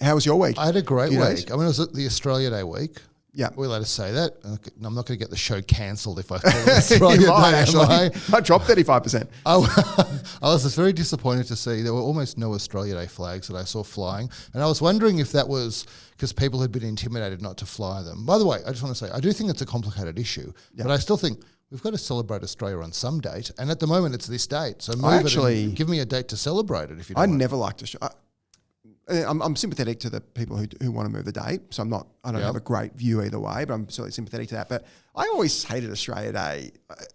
How was your week? I had a great Few week. days? I mean, it was the Australia Day week. Yeah. We're allowed to say that. I'm not going to get the show cancelled if I call it Australia You might, Day, actually. am I? I dropped 35%. I was just very disappointed to see there were almost no Australia Day flags that I saw flying. And I was wondering if that was because people had been intimidated not to fly them. By the way, I just want to say, I do think it's a complicated issue, but I still think we've got to celebrate Australia on some date. And at the moment, it's this date. So move it and give me a date to celebrate it if you don't I mind. never liked to. I'm sympathetic to the people who want to move the date. So I don't have a great view either way, but I'm certainly sympathetic to that. But I always hated Australia Day.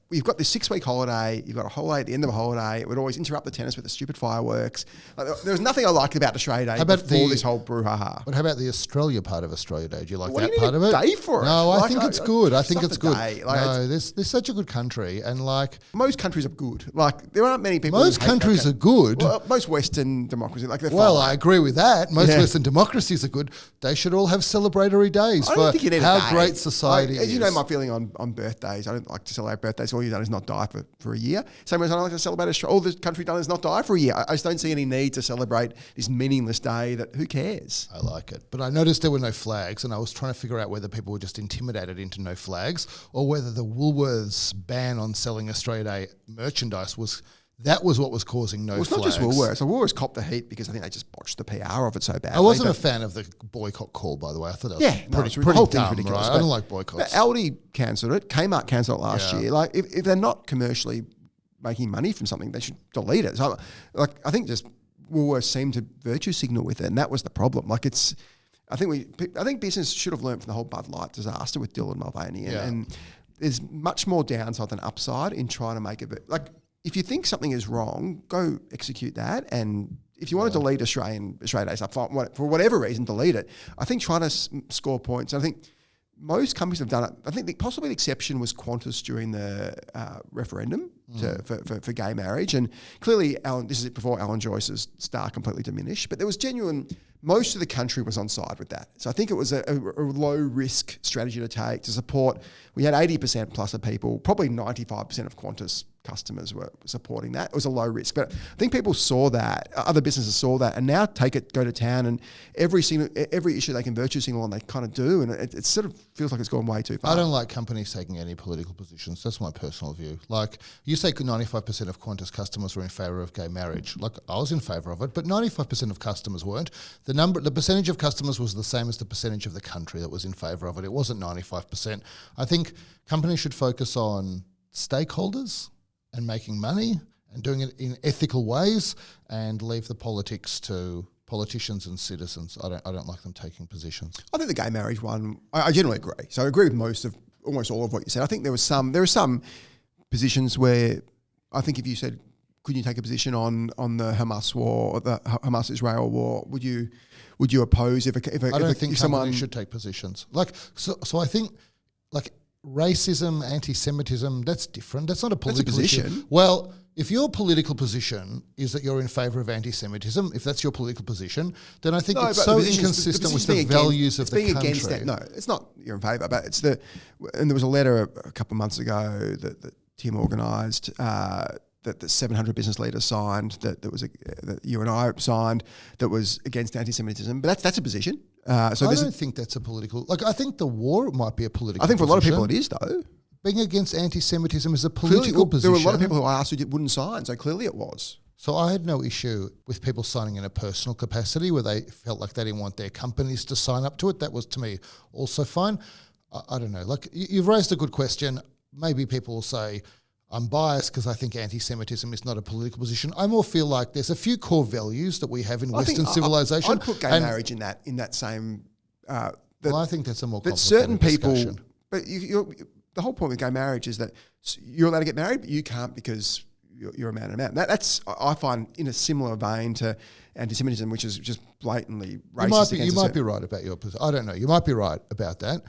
You've got this 6-week holiday. You've got a holiday at the end of a holiday. It would always interrupt the tennis with the stupid fireworks. There was nothing I liked about Australia Day before this whole brouhaha. But how about the Australia part of Australia Day? Do you like What that do you part need of a it? day for it? No, I think it's good. I think it's good. No, there's such a good country, and like most countries are good. Like there aren't many people. most countries are good. Well, most Western democracies, like they're Well, fine. I agree with that. Most Western democracies are good. They should all have celebratory days I don't for think you need how a day. great society is. As you know, my feeling on birthdays, I don't like to celebrate birthdays. All you've done is not die for a year. Same as I don't like to celebrate Australia. All the country done is not die for a year. I just don't see any need to celebrate this meaningless day that who cares? I like it. But I noticed there were no flags, and I was trying to figure out whether people were just intimidated into no flags or whether the Woolworths ban on selling Australia Day merchandise was what was causing no flags. Well, it's not just Woolworths. So Woolworths copped the heat because I think they just botched the PR of it so badly. I wasn't a fan of the boycott call, by the way. I thought that was the pretty whole thing's dumb, ridiculous. right? I don't like boycotts. But Aldi cancelled it. Kmart cancelled it last year. Like if they're not commercially making money from something, they should delete it. So I think just Woolworths seemed to virtue signal with it, and that was the problem. Like I think business should have learned from the whole Bud Light disaster with Dylan Mulvaney, and there's much more downside than upside in trying to make it. Like if you think something is wrong, go execute that. And if you want to delete Australia Day stuff, for whatever reason, delete it. I think trying to score points. I think most companies have done it. I think possibly the exception was Qantas during the referendum for gay marriage. And clearly, this is it before Alan Joyce's star completely diminished. But there was most of the country was on side with that. So I think it was a low risk strategy to take to support. We had 80% plus of people, probably 95% of Qantas customers were supporting that. It was a low risk, but I think people saw that, other businesses saw that, and now go to town, and every issue they can virtue signal on, they kind of do, and it sort of feels like it's gone way too far. I don't like companies taking any political positions. That's my personal view. Like you say 95% of Qantas customers were in favour of gay marriage. Like I was in favour of it, but 95% of customers weren't. The percentage of customers was the same as the percentage of the country that was in favour of it. It wasn't 95%. I think companies should focus on stakeholders and making money and doing it in ethical ways, and leave the politics to politicians and citizens. I don't like them taking positions. I think the gay marriage one, I generally agree. So I agree with almost all of what you said. I think there are some positions where I think if you said, could you take a position on the Hamas war or the Hamas-Israel war, would you oppose if I don't think someone should take positions. So I think racism, anti-Semitism, that's different. That's not a political position. issue. Well, if your political position is that you're in favour of anti-Semitism, if that's your political position, then I think it's so inconsistent with the values of the country. Against that. No, it's not you're in favour, but and there was a letter a couple of months ago that Tim organised that the 700 business leaders signed, that you and I signed, that was against anti-Semitism. But that's a position. I don't think that's a political. I think the war might be a political. I think for position. a lot of people it is though. Being against anti-Semitism is a political position. There were a lot of people who I asked who wouldn't sign, so clearly it was. So I had no issue with people signing in a personal capacity where they felt like they didn't want their companies to sign up to it. That was, to me, also fine. I don't know. You've raised a good question. Maybe people will say, I'm biased because I think anti-Semitism is not a political position. I more feel like there's a few core values that we have in Western civilization. I'd put gay marriage in that same... I think that's a more complicated certain people, discussion. But the whole point with gay marriage is that you're allowed to get married, but you can't because you're a man and a man. That's I find in a similar vein to anti-Semitism, which is just blatantly racist. You might be right about your position. I don't know. You might be right about that.